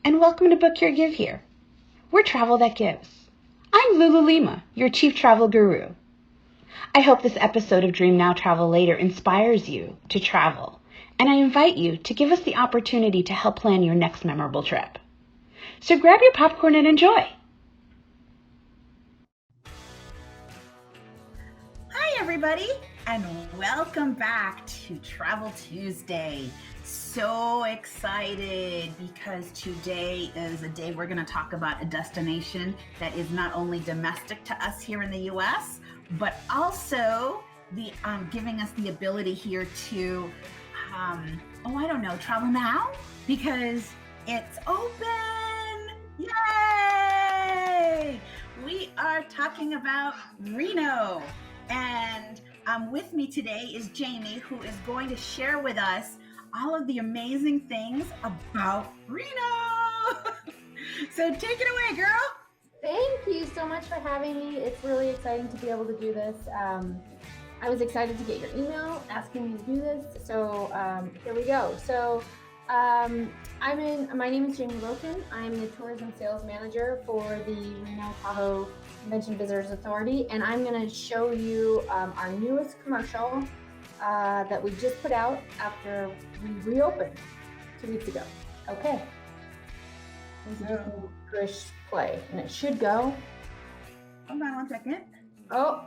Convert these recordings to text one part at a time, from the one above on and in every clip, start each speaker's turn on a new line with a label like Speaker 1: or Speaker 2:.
Speaker 1: and welcome to Book Your Give Here. We're travel that gives. I'm Lulu Lima, your chief travel guru. I hope this episode of Dream Now Travel Later inspires you to travel, and I invite you to give us the opportunity to help plan your next memorable trip. So grab your popcorn and enjoy.
Speaker 2: Hi everybody, and welcome back to Travel Tuesday. So excited because today is a day we're going to talk about a destination that is not only domestic to us here in the US, but also giving us the ability here to, travel now because it's open. Yay! We are talking about Reno, and with me today is Jamie, who is going to share with us all of the amazing things about Reno. So take it away, girl.
Speaker 3: Thank you so much for having me. It's really exciting to be able to do this. I was excited to get your email asking me to do this. So here we go. So my name is Jamie Loken. I'm the tourism sales manager for the Reno Tahoe Convention Visitors Authority. And I'm going to show you our newest commercial that we just put out after we reopened 2 weeks ago. Okay. Push play, and it should go.
Speaker 2: Hold on 1 second.
Speaker 3: Oh,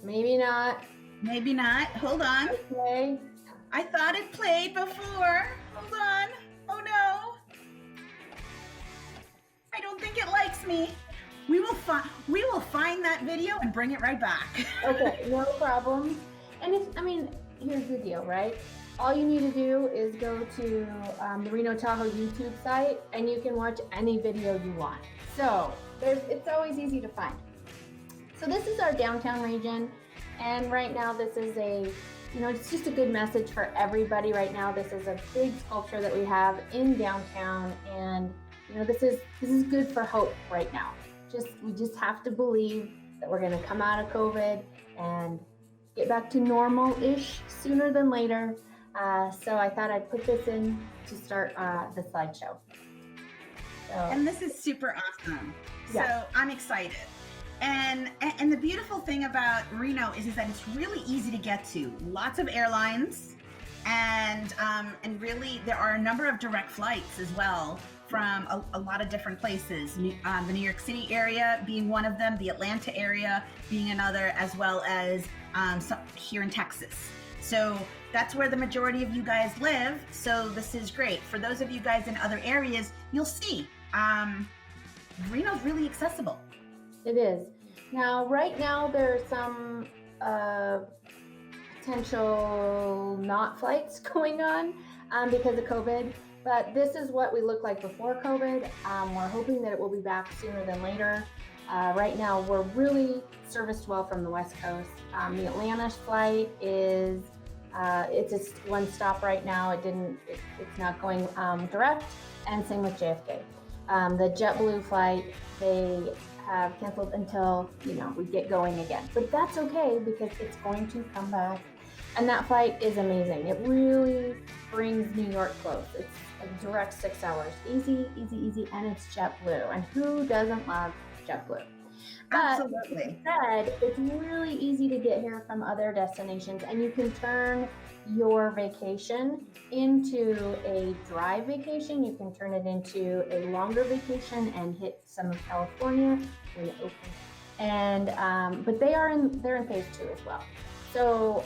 Speaker 3: maybe not.
Speaker 2: Maybe not. Hold on.
Speaker 3: Okay.
Speaker 2: I thought it played before. Hold on. Oh no. I don't think it likes me. We will find that video and bring it right back.
Speaker 3: Okay, no problem. And here's the deal, right? All you need to do is go to the Reno Tahoe YouTube site, and you can watch any video you want. So it's always easy to find. So this is our downtown region, and right now this is it's just a good message for everybody right now. This is a big sculpture that we have in downtown, and this is good for hope right now. We just have to believe that we're going to come out of COVID and get back to normal-ish sooner than later. So I thought I'd put this in to start the slideshow.
Speaker 2: And this is super awesome.
Speaker 3: Yeah.
Speaker 2: So I'm excited. And the beautiful thing about Reno is that it's really easy to get to. Lots of airlines, and really there are a number of direct flights as well from a lot of different places. The New York City area being one of them, the Atlanta area being another, as well as here in Texas. So that's where the majority of you guys live. So this is great. For those of you guys in other areas, you'll see Reno's really accessible.
Speaker 3: It is. Now, right now, there are some potential not flights going on because of COVID. But this is what we looked like before COVID. We're hoping that it will be back sooner than later. Right now, we're really serviced well from the West Coast. The Atlanta flight is it's just one stop right now. It's not going direct, and same with JFK. The JetBlue flight, they have canceled until we get going again. But that's okay because it's going to come back, and that flight is amazing. It really brings New York close. It's a direct 6 hours, easy, and it's JetBlue. And who doesn't love JetBlue?
Speaker 2: Absolutely.
Speaker 3: But instead, it's really easy to get here from other destinations, and you can turn your vacation into a drive vacation. You can turn it into a longer vacation and hit some of California when it opens. And but they're in phase 2 as well. So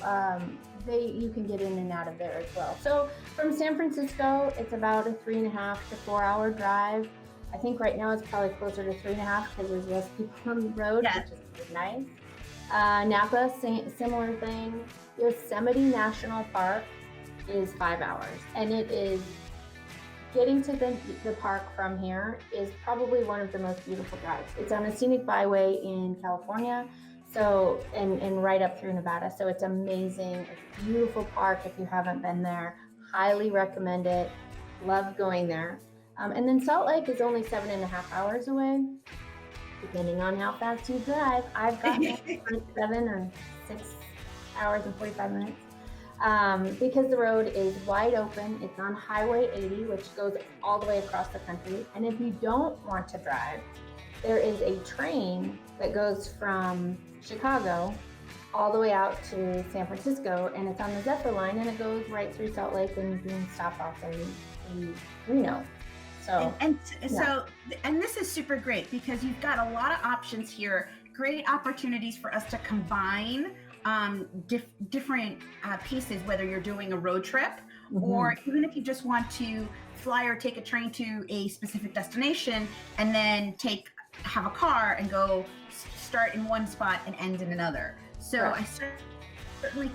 Speaker 3: you can get in and out of there as well. So from San Francisco, it's about a 3.5 to 4 hour drive. I think right now it's probably closer to 3.5 because there's less people on the road,
Speaker 2: Yeah.
Speaker 3: which is nice. Napa, similar thing. Yosemite National Park is 5 hours, and it is getting to the park from here is probably one of the most beautiful drives. It's on a scenic byway in California, so and right up through Nevada. So it's amazing. It's a beautiful park. If you haven't been there, highly recommend it. Love going there. And then Salt Lake is only 7.5 hours away, depending on how fast you drive. I've gotten 7 or 6 hours and 45 minutes. because the road is wide open. It's on Highway 80, which goes all the way across the country. And if you don't want to drive, there is a train that goes from Chicago all the way out to San Francisco, and it's on the Zephyr line, and it goes right through Salt Lake and being stopped off in Reno. So
Speaker 2: and this is super great because you've got a lot of options here. Great opportunities for us to combine different pieces, whether you're doing a road trip or even if you just want to fly or take a train to a specific destination and then have a car and go start in one spot and end in another. So right. I certainly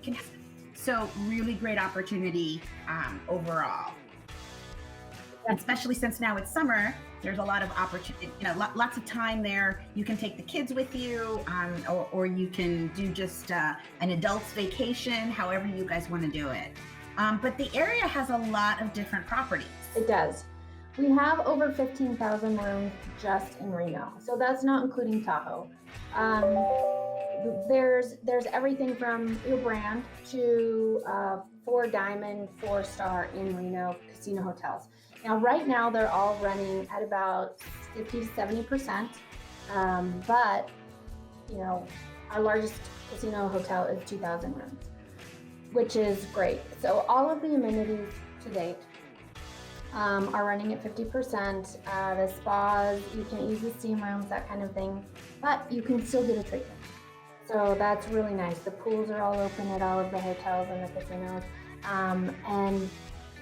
Speaker 2: can. So really great opportunity overall. Especially since now it's summer, there's a lot of opportunity, lots of time there. You can take the kids with you, or you can do just an adult's vacation, however you guys want to do it. But the area has a lot of different properties.
Speaker 3: It does. We have over 15,000 rooms just in Reno. So that's not including Tahoe. There's everything from your brand to 4-diamond, 4-star in Reno casino hotels. Now, right now, they're all running at about 50 to 70%. But, our largest casino hotel is 2,000 rooms, which is great. So all of the amenities to date are running at 50%. The spas, you can use the steam rooms, that kind of thing, but you can still get a treatment. So that's really nice. The pools are all open at all of the hotels and the casinos. And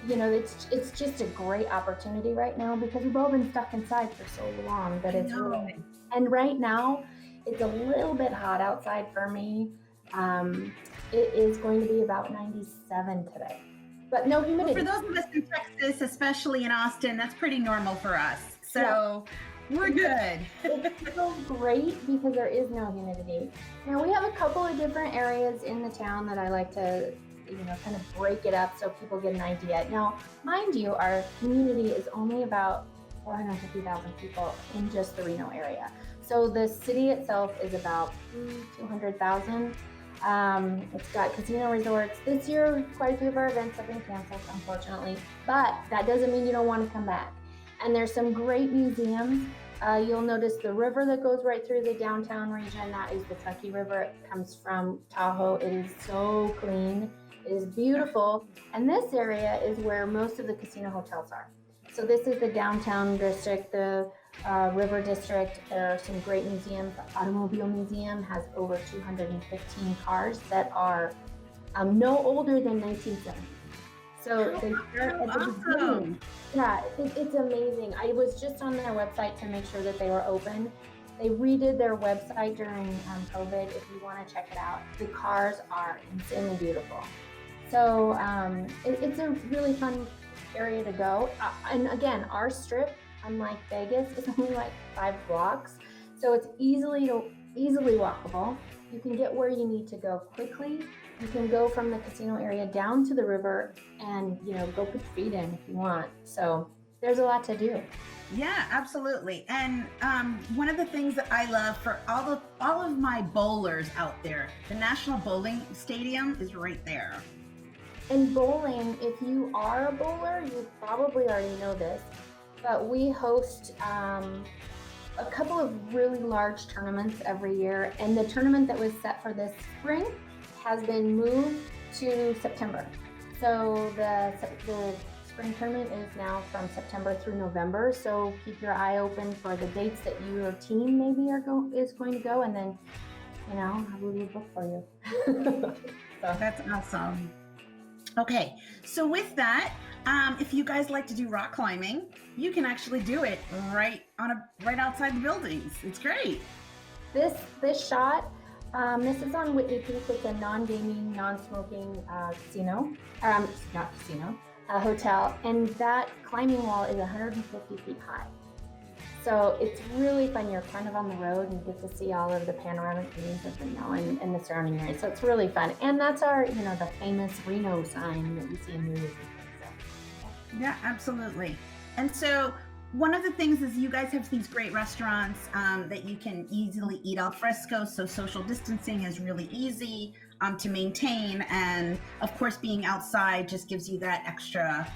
Speaker 3: it's just a great opportunity right now because we've all been stuck inside for so long that it's really nice. And right now, it's a little bit hot outside for me. It is going to be about 97 today, but no humidity.
Speaker 2: Well, for those of us in Texas, especially in Austin, that's pretty normal for us. So we're good.
Speaker 3: It's so great because there is no humidity. Now we have a couple of different areas in the town that I like to kind of break it up so people get an idea. Now, mind you, our community is only about 450,000 people in just the Reno area. So the city itself is about 200,000. It's got casino resorts. This year, quite a few of our events have been canceled, unfortunately, but that doesn't mean you don't want to come back. And there's some great museums. You'll notice the river that goes right through the downtown region. That is the Truckee River. It comes from Tahoe. It is so clean. It is beautiful. And this area is where most of the casino hotels are. So this is the downtown district, the river district. There are some great museums. The Automobile Museum has over 215 cars that are no older than 1970. So they start at the beginning. Yeah, it's amazing. I was just on their website to make sure that they were open. They redid their website during COVID. If you want to check it out, the cars are insanely beautiful. So it's a really fun area to go. And again, our strip, unlike Vegas, is only like 5 blocks. So it's easily walkable. You can get where you need to go quickly. You can go from the casino area down to the river and, go put your feet in if you want. So there's a lot to do.
Speaker 2: Yeah, absolutely. And one of the things that I love for all of my bowlers out there, the National Bowling Stadium is right there.
Speaker 3: And bowling, if you are a bowler, you probably already know this, but we host a couple of really large tournaments every year. And the tournament that was set for this spring has been moved to September. So the spring tournament is now from September through November. So keep your eye open for the dates that your team maybe is going to go, and then, I will leave a book for you.
Speaker 2: So that's awesome. Okay, so with that, if you guys like to do rock climbing, you can actually do it right outside the buildings. It's great.
Speaker 3: This shot. This is on Whitney Peak. It's a non-gaming, non-smoking casino. Not casino, a hotel. And that climbing wall is 150 feet high. So it's really fun. You're kind of on the road and you get to see all of the panoramic views of Reno and the surrounding area. So it's really fun. And that's our, the famous Reno sign that you see in movies and things. So.
Speaker 2: Yeah, absolutely. And so one of the things is you guys have these great restaurants that you can easily eat al fresco, so social distancing is really easy. to maintain. And of course, being outside just gives you that extra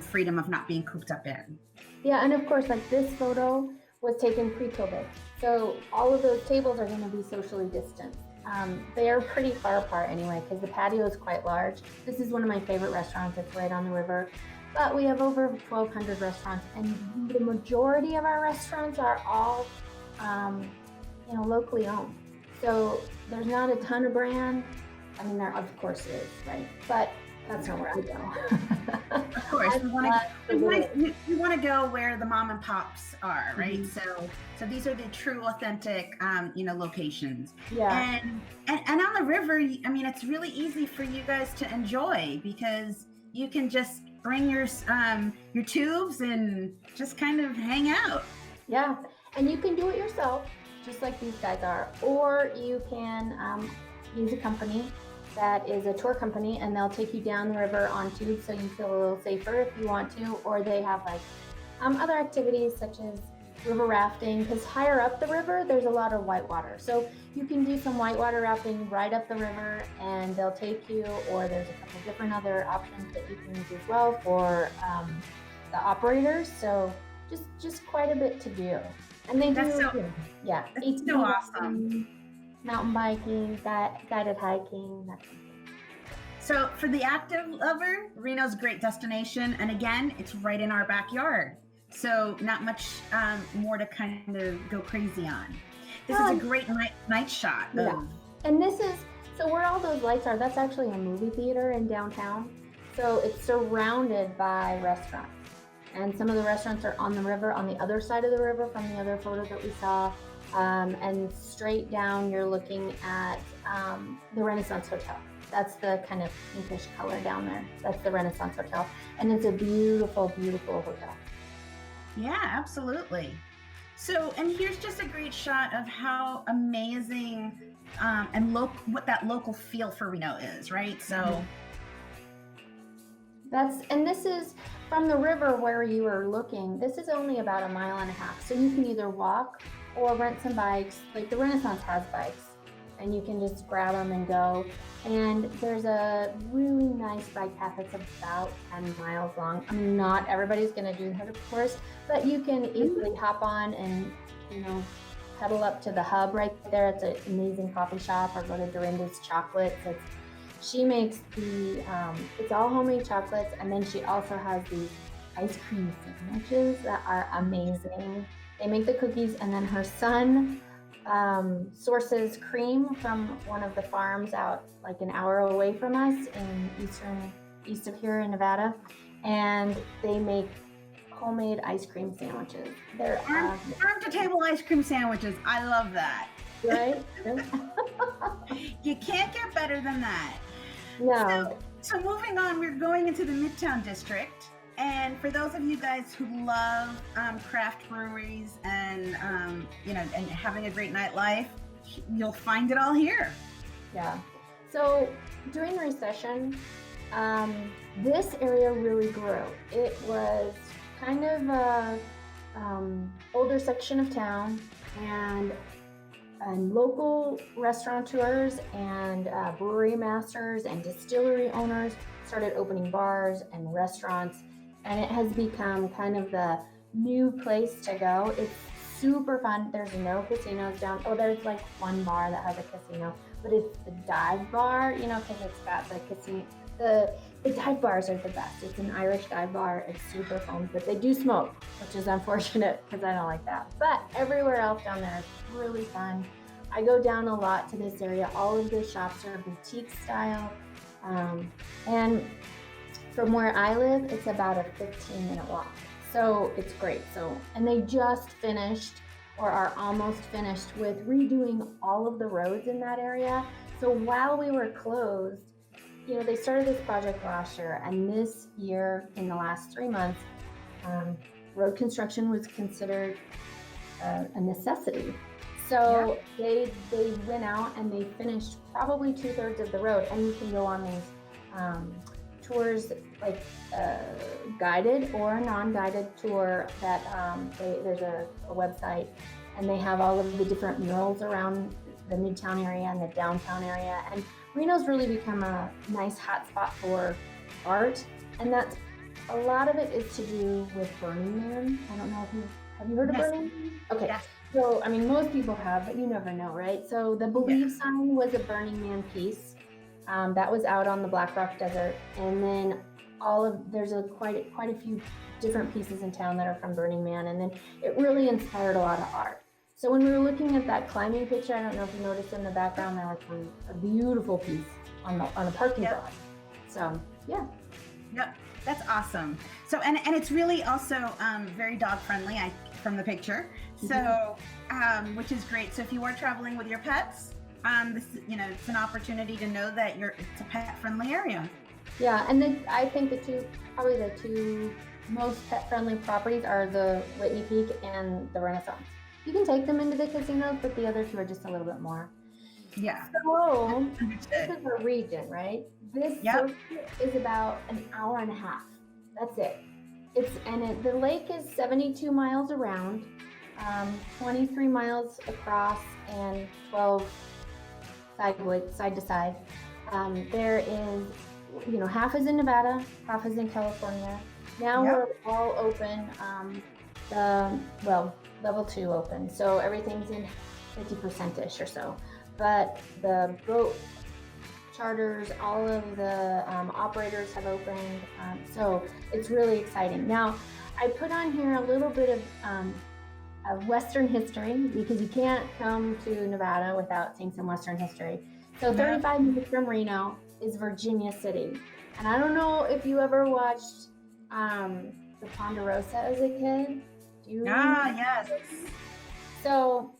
Speaker 2: freedom of not being cooped up in.
Speaker 3: Yeah, and of course, like this photo was taken pre-COVID. So all of those tables are going to be socially distanced. They are pretty far apart anyway, because the patio is quite large. This is one of my favorite restaurants. It's right on the river. But we have over 1,200 restaurants, and the majority of our restaurants are all, locally owned. So there's not a ton of brand. I mean, there of course is, right? But that's not where I go.
Speaker 2: Of course, you want to go where the mom and pops are, right? Mm-hmm. So these are the true, authentic, locations.
Speaker 3: Yeah.
Speaker 2: And on the river, I mean, it's really easy for you guys to enjoy because you can just bring your tubes and just kind of hang out.
Speaker 3: Yeah, and you can do it yourself, just like these guys are, or you can use a company that is a tour company, and they'll take you down the river on tubes so you feel a little safer if you want to, or they have like other activities such as river rafting, because higher up the river there's a lot of whitewater, so you can do some whitewater rafting right up the river and they'll take you, or there's a couple different other options that you can use as well for the operators. So just quite a bit to do, and they
Speaker 2: that's
Speaker 3: it's
Speaker 2: so awesome.
Speaker 3: Mountain biking, guided hiking, that kind of thing.
Speaker 2: So for the active lover, Reno's a great destination. And again, it's right in our backyard. So not much more to kind of go crazy on. This is a great night shot.
Speaker 3: Yeah. And so where all those lights are, that's actually a movie theater in downtown. So it's surrounded by restaurants. And some of the restaurants are on the river, on the other side of the river from the other photo that we saw. And straight down, you're looking at the Renaissance Hotel. That's the kind of pinkish color down there. That's the Renaissance Hotel. And it's a beautiful, beautiful hotel.
Speaker 2: Yeah, absolutely. So, and here's just a great shot of how amazing and what that local feel for Reno is, right? So
Speaker 3: this is from the river where you were looking. This is only about 1.5 miles. So you can either walk or rent some bikes. Like the Renaissance has bikes, and you can just grab them and go. And there's a really nice bike path that's about 10 miles long. I mean, not everybody's going to do that, of course, but you can easily hop on and, pedal up to the hub right there. It's an amazing coffee shop, or go to Dorinda's Chocolates. She makes it's all homemade chocolates, and then she also has these ice cream sandwiches that are amazing. They make the cookies, and then her son sources cream from one of the farms out like an hour away from us in east of here in Nevada, and they make homemade ice cream sandwiches. They're
Speaker 2: farm to table ice cream sandwiches. I love that.
Speaker 3: Right?
Speaker 2: You can't get better than that.
Speaker 3: No.
Speaker 2: So moving on, we're going into the Midtown District. And for those of you guys who love craft breweries and and having a great nightlife, you'll find it all here.
Speaker 3: Yeah. So during the recession, this area really grew. It was kind of a older section of town, and local restaurateurs and brewery masters and distillery owners started opening bars and restaurants. And it has become kind of the new place to go. It's super fun. There's no casinos down. Oh, there's like one bar that has a casino, but it's the dive bar, because it's got the casino. The dive bars are the best. It's an Irish dive bar. It's super fun, but they do smoke, which is unfortunate because I don't like that. But everywhere else down there is really fun. I go down a lot to this area. All of the shops are boutique style. And from where I live, it's about a 15-minute walk. So it's great. And they just finished, or are almost finished, with redoing all of the roads in that area. So while we were closed, they started this project last year, and this year, in the last 3 months, road construction was considered a necessity. So they went out and they finished probably 2/3 of the road, and you can go on these tours, like guided or a non-guided tour that there's a website, and they have all of the different murals around the Midtown area and the downtown area. And Reno's really become a nice hotspot for art, and that's a lot of it is to do with Burning Man. I don't know if have you heard of
Speaker 2: Yes.
Speaker 3: Burning Man? Okay.
Speaker 2: Yes.
Speaker 3: So, I mean, most people have, but you never know, right? So the Believe sign was a Burning Man piece that was out on the Black Rock Desert, and then there's quite a few different pieces in town that are from Burning Man, and then it really inspired a lot of art. So when we were looking at that climbing picture, I don't know if you noticed in the background there was a beautiful piece on a parking lot. So yeah.
Speaker 2: Yep, that's awesome. So and it's really also very dog friendly from the picture. So which is great. So if you are traveling with your pets, this it's an opportunity to know that it's a pet friendly area.
Speaker 3: Yeah, and then I think the two most pet friendly properties are the Whitney Peak and the Renaissance. You can take them into the casinos, but the other two are just a little bit more.
Speaker 2: Yeah.
Speaker 3: So this is a region, right? This circuit is about an hour and a half. That's it. The lake is 72 miles around, 23 miles across, and 12 side to side. There is, half is in Nevada, half is in California. Now we're all open. Level 2 open, so everything's in 50%ish or so. But the boat charters, all of the operators have opened, so it's really exciting. Now, I put on here a little bit of Western history, because you can't come to Nevada without seeing some Western history. So 35 minutes from Reno is Virginia City, and I don't know if you ever watched the Ponderosa as a kid. Do you remember?
Speaker 2: Yes.
Speaker 3: So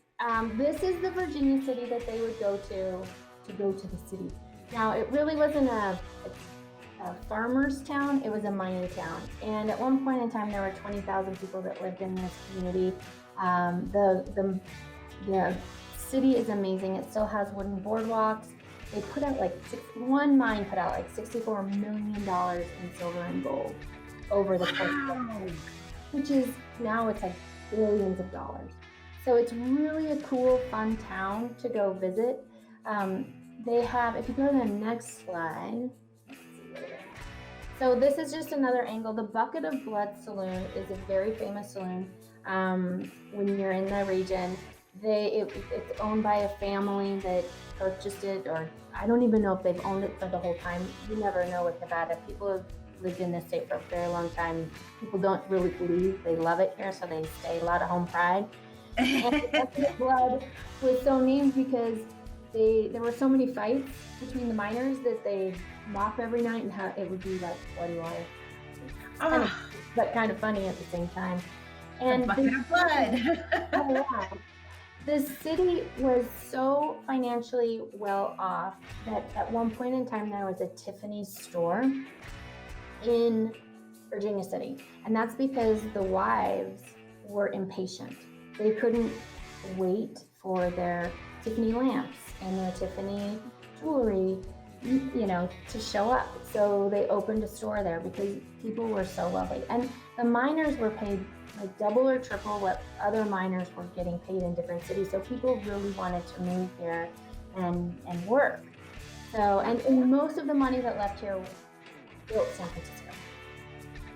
Speaker 3: this is the Virginia city that they would go to go to the city. Now, it really wasn't a farmer's town, it was a mining town. And at one point in time, there were 20,000 people that lived in this community. The city is amazing. It still has wooden boardwalks. They put out one mine put out like $64 million in silver and gold over the coast, which is now it's like billions of dollars. So it's really a cool, fun town to go visit. They have, if you go to the next slide, let's see what it is. So this is just another angle. The Bucket of Blood Saloon is a very famous saloon. When you're in the region, it's owned by a family that purchased it, or I don't even know if they've owned it for the whole time. You never know with Nevada. People have lived in this state for a very long time. People don't really leave. They love it here, so they stay. A lot of home pride. And the Bucket of Blood was so named because there were so many fights between the miners that they mop every night, and how it would be like bloody water. But kind of funny at the same time. And
Speaker 2: the Bucket of Blood.
Speaker 3: Oh, yeah. The city was so financially well off that at one point in time there was a Tiffany's store in Virginia City. And that's because the wives were impatient. They couldn't wait for their Tiffany lamps and their Tiffany jewelry, to show up. So they opened a store there because people were so wealthy. And the miners were paid like double or triple what other miners were getting paid in different cities. So people really wanted to move here and work. So, and most of the money that left here built San Francisco.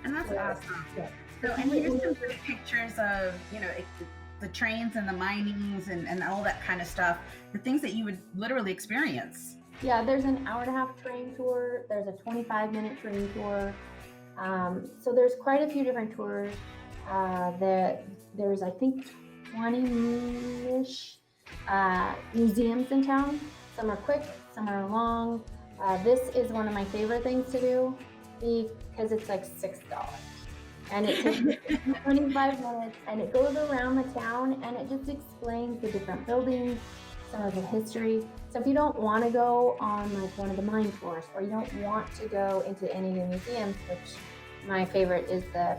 Speaker 2: And that's awesome.
Speaker 3: Yeah.
Speaker 2: So, and here's some great pictures of, the trains and the minings and all that kind of stuff, the things that you would literally experience.
Speaker 3: Yeah, there's an hour-and-a-half train tour. There's a 25-minute train tour. So there's quite a few different tours. There's I think 20-ish museums in town. Some are quick, some are long. This is one of my favorite things to do because it's like $6. And it takes 25 minutes, and it goes around the town, and it just explains the different buildings, some of the history. So if you don't want to go on like one of the mine tours, or you don't want to go into any of the museums, which my favorite is the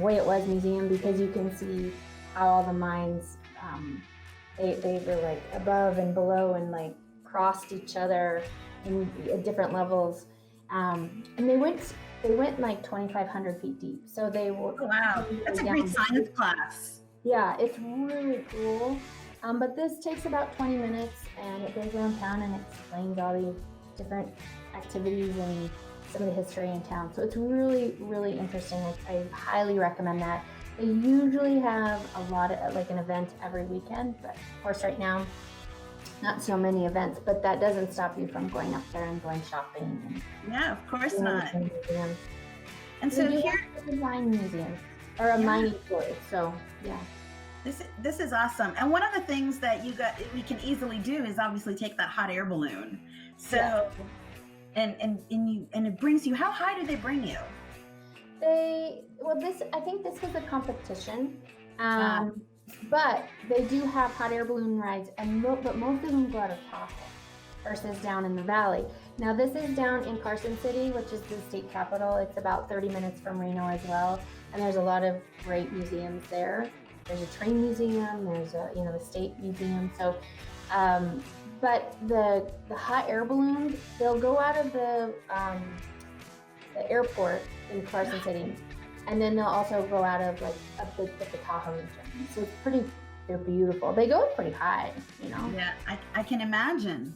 Speaker 3: Way It Was Museum, because you can see how all the mines, they were like above and below and like crossed each other in different levels. And they went like 2,500 feet deep. So they were.
Speaker 2: Oh, wow, that's a great science class.
Speaker 3: Yeah, it's really cool. But this takes about 20 minutes, and it goes around town and explains all these different activities and some of the history in town. So it's really, really interesting. I highly recommend that. They usually have a lot of like an event every weekend, but of course right now, not so many events, but that doesn't stop you from going up there and going shopping. And
Speaker 2: Yeah, of course not.
Speaker 3: museums.
Speaker 2: And so
Speaker 3: We do
Speaker 2: here,
Speaker 3: have a wine museum or a mining tour. So yeah.
Speaker 2: this is awesome. And one of the things that we can easily do is obviously take that hot air balloon. So
Speaker 3: Yeah.
Speaker 2: and it brings you. How high do they bring you?
Speaker 3: I think this was a competition, but they do have hot air balloon rides, but most of them go out of Tahoe versus down in the valley. Now this is down in Carson City, which is the state capital. It's about 30 minutes from Reno as well, and there's a lot of great museums there. There's a train museum. There's the state museum. So, but the hot air balloons, they'll go out of the airport in Carson City, and then they'll also go out of like up the Tahoe region. So they're beautiful. They go pretty high,
Speaker 2: Yeah, I can imagine.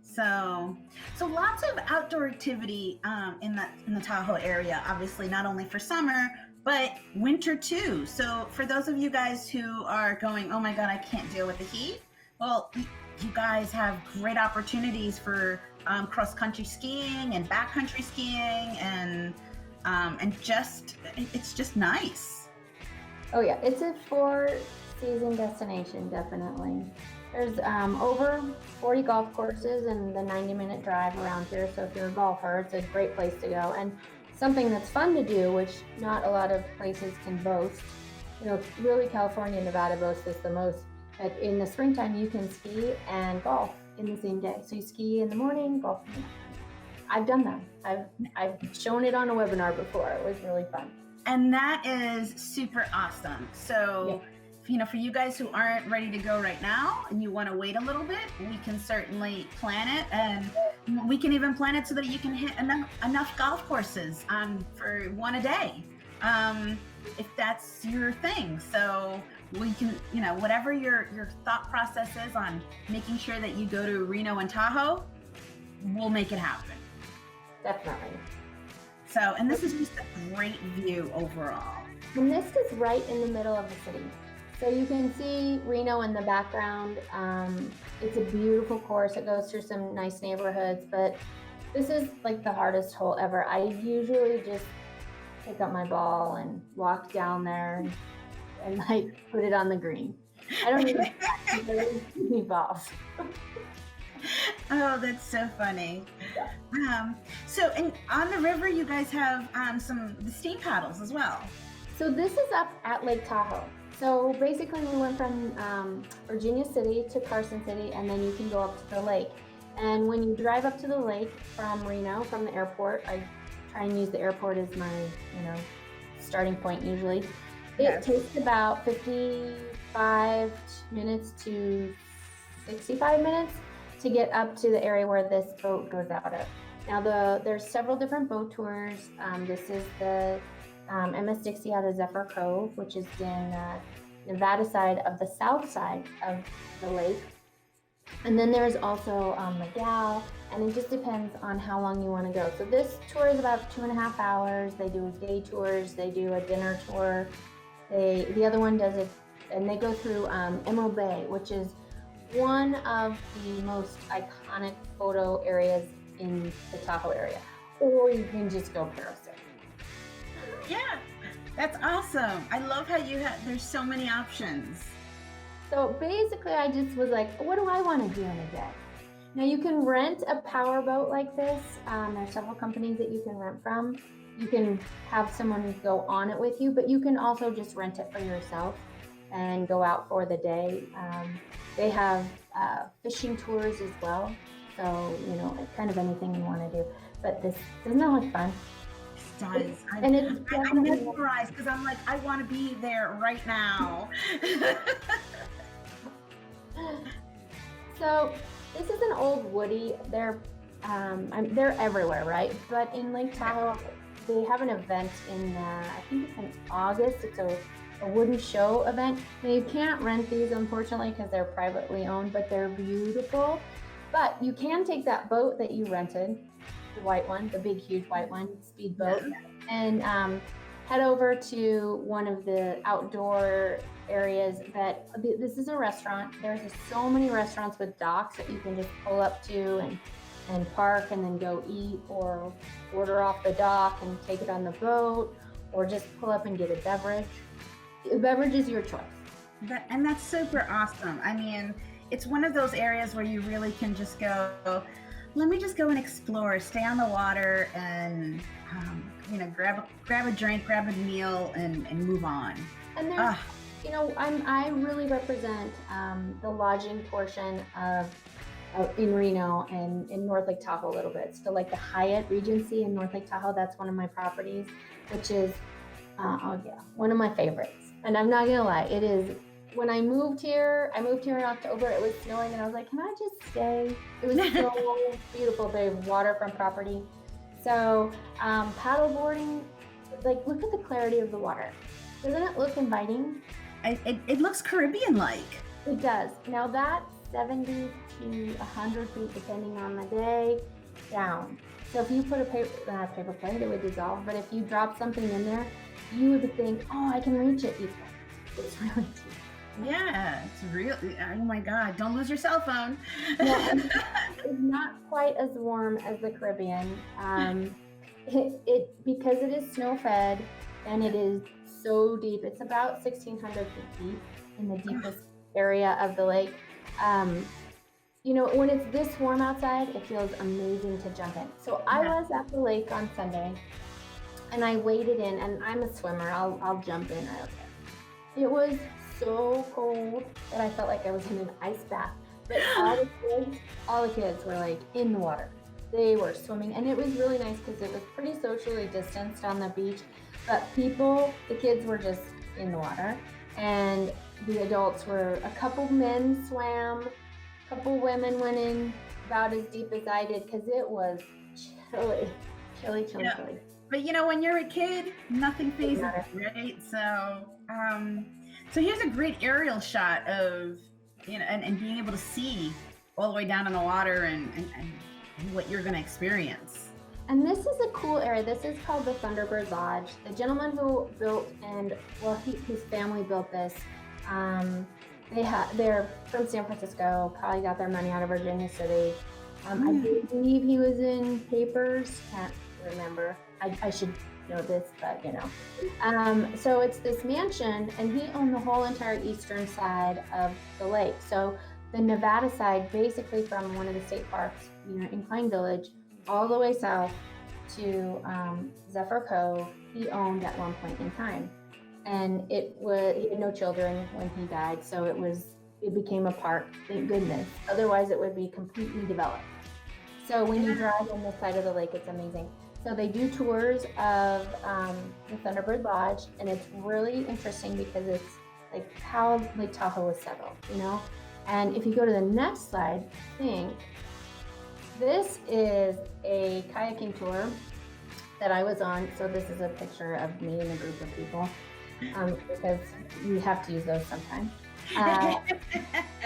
Speaker 2: So lots of outdoor activity in the Tahoe area. Obviously, not only for summer but winter too. So for those of you guys who are going, oh my God, I can't deal with the heat. Well, you guys have great opportunities for cross-country skiing and backcountry skiing, and it's just nice.
Speaker 3: Oh yeah, it's a 4-season destination, definitely. There's over 40 golf courses and the 90-minute drive around here. So if you're a golfer, it's a great place to go. And something that's fun to do, which not a lot of places can boast. Really California and Nevada boast this the most. But in the springtime, you can ski and golf in the same day. So you ski in the morning, golf in the afternoon. I've done that. I've shown it on a webinar before. It was really fun.
Speaker 2: And that is super awesome. So, for you guys who aren't ready to go right now and you want to wait a little bit, we can certainly plan it, and we can even plan it so that you can hit enough golf courses for one a day, if that's your thing. So we can, whatever your thought process is on making sure that you go to Reno and Tahoe, we'll make it happen.
Speaker 3: Definitely.
Speaker 2: So, and this is just a great view overall.
Speaker 3: And this is right in the middle of the city. So you can see Reno in the background. It's a beautiful course. It goes through some nice neighborhoods, but this is like the hardest hole ever. I usually just pick up my ball and walk down there and like put it on the green. I don't even any balls.
Speaker 2: Oh, that's so funny.
Speaker 3: Yeah.
Speaker 2: So, and on the river, you guys have the steam paddles as well.
Speaker 3: So this is up at Lake Tahoe. So basically we went from Virginia City to Carson City, and then you can go up to the lake. And when you drive up to the lake from Reno, from the airport, I try and use the airport as my, starting point usually. It takes about 55 minutes to 65 minutes to get up to the area where this boat goes out of. Now there's several different boat tours. This is the MS Dixie out of Zephyr Cove, which is in Nevada side of the south side of the lake. And then there's also McGow, and it just depends on how long you want to go. So this tour is about 2.5 hours. They do day tours, they do a dinner tour. The other one does it, and they go through Emerald Bay, which is one of the most iconic photo areas in the Tahoe area. Or you can just go parasailing.
Speaker 2: Yeah, that's awesome. I love how there's so many options.
Speaker 3: So basically I just was like, what do I want to do in a day? Now you can rent a power boat like this. There's several companies that you can rent from. You can have someone go on it with you, but you can also just rent it for yourself and go out for the day. They have fishing tours as well. So, kind of anything you want to do. But this doesn't that look fun?
Speaker 2: Does.
Speaker 3: I'm
Speaker 2: mesmerized because I'm like, I want to be there right now.
Speaker 3: So this is an old Woody. They're everywhere, right? But in Lake Tahoe, they have an event in I think it's in August. It's a wooden show event. Now you can't rent these unfortunately because they're privately owned, but they're beautiful. But you can take that boat that you rented, the white one, the big, huge white one, speedboat, and head over to one of the outdoor areas this is a restaurant. There's so many restaurants with docks that you can just pull up to and park and then go eat, or order off the dock and take it on the boat, or just pull up and get a beverage. The beverage is your choice.
Speaker 2: And that's super awesome. I mean, it's one of those areas where you really can just go, let me just go and explore, stay on the water, and grab a drink, grab a meal, and move on.
Speaker 3: And there's, I really represent the lodging portion of in Reno and in North Lake Tahoe a little bit. So like the Hyatt Regency in North Lake Tahoe, that's one of my properties, which is one of my favorites. And I'm not gonna lie, it is. When I moved here in October, it was snowing, and I was like, can I just stay? It was so beautiful. They have waterfront property. So paddle boarding, like, look at the clarity of the water. Doesn't it look inviting?
Speaker 2: It looks Caribbean-like.
Speaker 3: It does. Now that's 70 to 100 feet, depending on the day, down. So if you put a paper plate, it would dissolve. But if you drop something in there, you would think, oh, I can reach it easily. It's really deep.
Speaker 2: Yeah, it's real. Oh my God, don't lose your cell phone.
Speaker 3: Yeah, it's not quite as warm as the Caribbean. Because it is snow fed and it is so deep. It's about 1,600 feet deep in the deepest area of the lake. When it's this warm outside, it feels amazing to jump in. So I was at the lake on Sunday, and I waded in, and I'm a swimmer. I'll jump in. I don't care. It was so cold that I felt like I was in an ice bath. But all the kids were like in the water. They were swimming, and it was really nice because it was pretty socially distanced on the beach. But the kids were just in the water, and the adults were, a couple men swam, a couple women went in about as deep as I did because it was chilly.
Speaker 2: But when you're a kid, nothing phases, right? So here's a great aerial shot of, and being able to see all the way down in the water and what you're going to experience.
Speaker 3: And this is a cool area. This is called the Thunderbird Lodge. The gentleman who built his family built this. They're from San Francisco, probably got their money out of Virginia City. I believe he was in Papers. Can't remember. I should know this, but so it's this mansion, and he owned the whole entire eastern side of the lake. So the Nevada side, basically from one of the state parks, in Pine Village, all the way south to Zephyr Cove, he owned at one point in time. And he had no children when he died, so it became a park, thank goodness. Otherwise, it would be completely developed. So when you drive on this side of the lake, it's amazing. So they do tours of the Thunderbird Lodge, and it's really interesting because it's like how Lake Tahoe was settled, And if you go to the next slide, I think this is a kayaking tour that I was on. So this is a picture of me and a group of people, because you have to use those sometimes.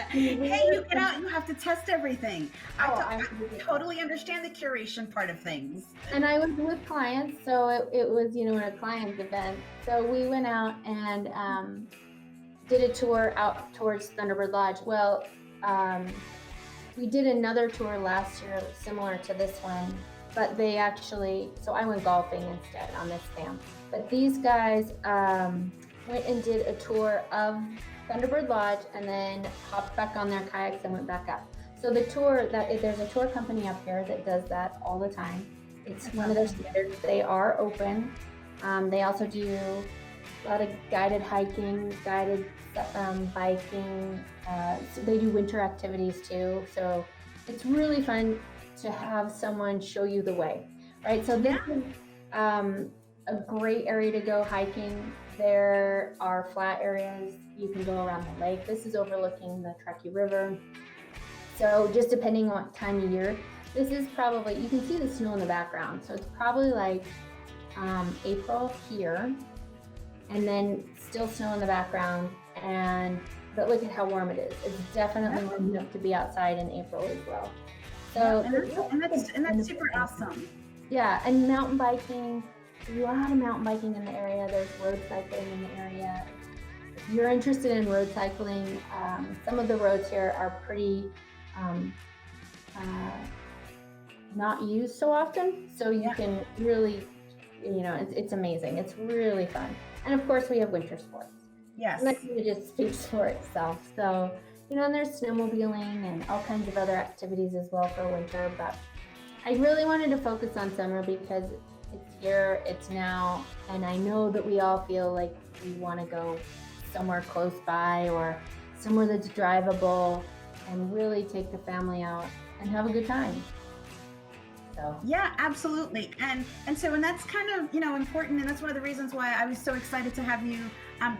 Speaker 2: Hey, you get out, you have to test everything. I totally understand the curation part of things.
Speaker 3: And I was with clients, so it was, a client's event. So we went out and did a tour out towards Thunderbird Lodge. Well, we did another tour last year similar to this one, but so I went golfing instead on this stamp. But these guys went and did a tour of Thunderbird Lodge and then hopped back on their kayaks and went back up. So there's a tour company up here that does that all the time. It's one of their standards. They are open. They also do a lot of guided hiking, guided biking. So they do winter activities too. So it's really fun to have someone show you the way, right? So this is a great area to go hiking. There are flat areas. You can go around the lake. This is overlooking the Truckee River. So just depending on what time of year, this is probably, you can see the snow in the background. So it's probably like April here, and then still snow in the background. But look at how warm it is. It's definitely warm enough to be outside in April as well. So
Speaker 2: and that's super awesome.
Speaker 3: Yeah, and mountain biking. There's a lot of mountain biking in the area. There's road cycling in the area. If you're interested in road cycling, some of the roads here are pretty not used so often. So you can really, it's amazing. It's really fun. And of course, we have winter sports.
Speaker 2: Yes.
Speaker 3: And that kind of just speaks for itself. So, and there's snowmobiling and all kinds of other activities as well for winter. But I really wanted to focus on summer because it's here, it's now, and I know that we all feel like we want to go somewhere close by or somewhere that's drivable and really take the family out and have a good time. So
Speaker 2: yeah, absolutely. And that's kind of important, and that's one of the reasons why I was so excited to have you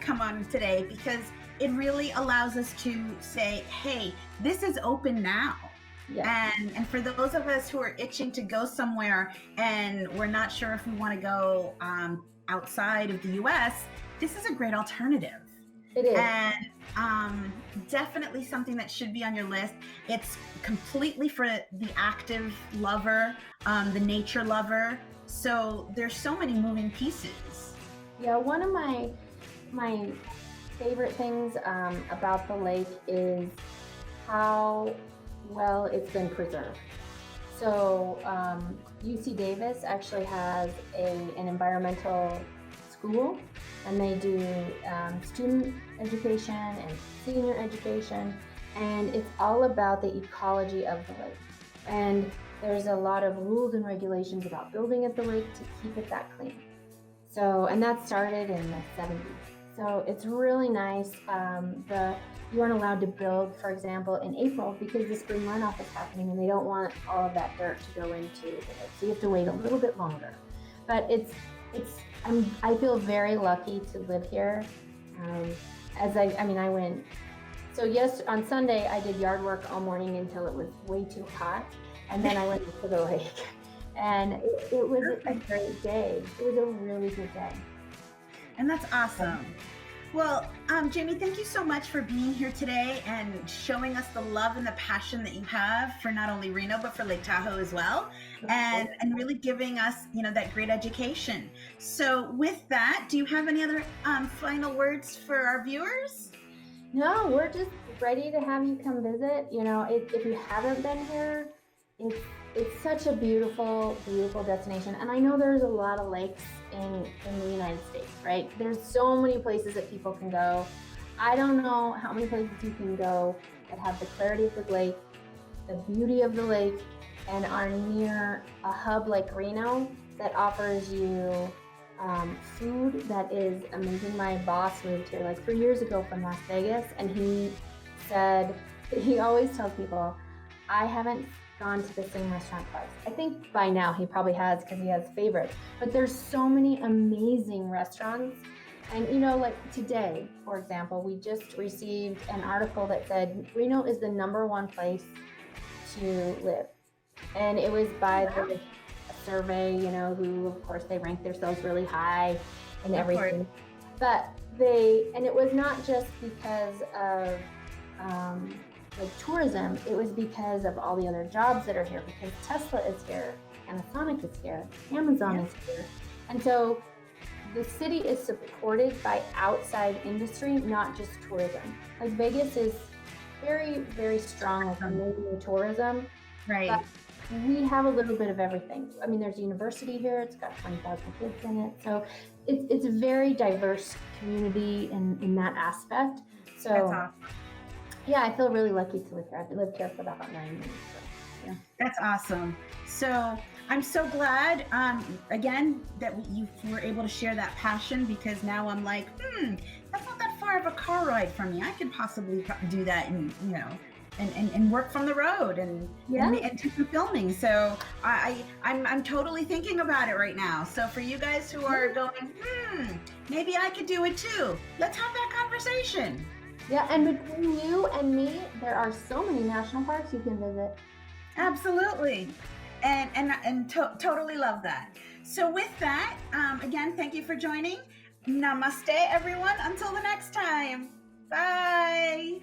Speaker 2: come on today, because it really allows us to say, hey, this is open now.
Speaker 3: yeah.
Speaker 2: And for those of us who are itching to go somewhere and we're not sure if we want to go outside of the US, this is a great alternative.
Speaker 3: It is.
Speaker 2: And definitely something that should be on your list. It's completely for the active lover, the nature lover. So there's so many moving pieces.
Speaker 3: Yeah, one of my favorite things about the lake is how well it's been preserved. So UC Davis actually has an environmental school, and they do student education and senior education, and it's all about the ecology of the lake. And there's a lot of rules and regulations about building at the lake to keep it that clean. So, and that started in the 70s. So it's really nice. You aren't allowed to build, for example, in April because the spring runoff is happening and they don't want all of that dirt to go into the lake. So you have to wait a little bit longer. But I feel very lucky to live here. I went, so yes, on Sunday I did yard work all morning until it was way too hot. And then I went to the lake. And it was a great day. It was a really good day.
Speaker 2: And that's awesome. Well, Jamie, thank you so much for being here today and showing us the love and the passion that you have for not only Reno, but for Lake Tahoe as well. And really giving us, that great education. So with that, do you have any other final words for our viewers?
Speaker 3: No, we're just ready to have you come visit. If you haven't been here, it's such a beautiful, beautiful destination. And I know there's a lot of lakes in the United States, right? There's so many places that people can go. I don't know how many places you can go that have the clarity of the lake, the beauty of the lake, and are near a hub like Reno that offers you food that is amazing. My boss moved here like 3 years ago from Las Vegas, and he said, he always tells people, I haven't gone to the same restaurant twice. I think by now he probably has because he has favorites, but there's so many amazing restaurants. And like today, for example, we just received an article that said Reno is the #1 place to live. And it was by a survey, who of course they rank themselves really high and everything. But and it was not just because of tourism, it was because of all the other jobs that are here, because Tesla is here, Panasonic is here, Amazon is here. And so the city is supported by outside industry, not just tourism. Like Vegas is very, very strong with amazing tourism.
Speaker 2: Right.
Speaker 3: But we have a little bit of everything. I mean, there's a university here, it's got 20,000 kids in it. So it's a very diverse community in that aspect. So
Speaker 2: that's awesome.
Speaker 3: Yeah, I feel really lucky to live here. I've lived here for about 9 years. So, yeah.
Speaker 2: That's awesome. So I'm so glad, again, that you were able to share that passion, because now I'm like, that's not that far of a car ride from me. I could possibly do that and work from the road and do some filming. So I'm totally thinking about it right now. So for you guys who are going, maybe I could do it too, let's have that conversation.
Speaker 3: Yeah, and between you and me, there are so many national parks you can visit.
Speaker 2: Absolutely. And totally love that. So with that, again, thank you for joining. Namaste, everyone. Until the next time. Bye.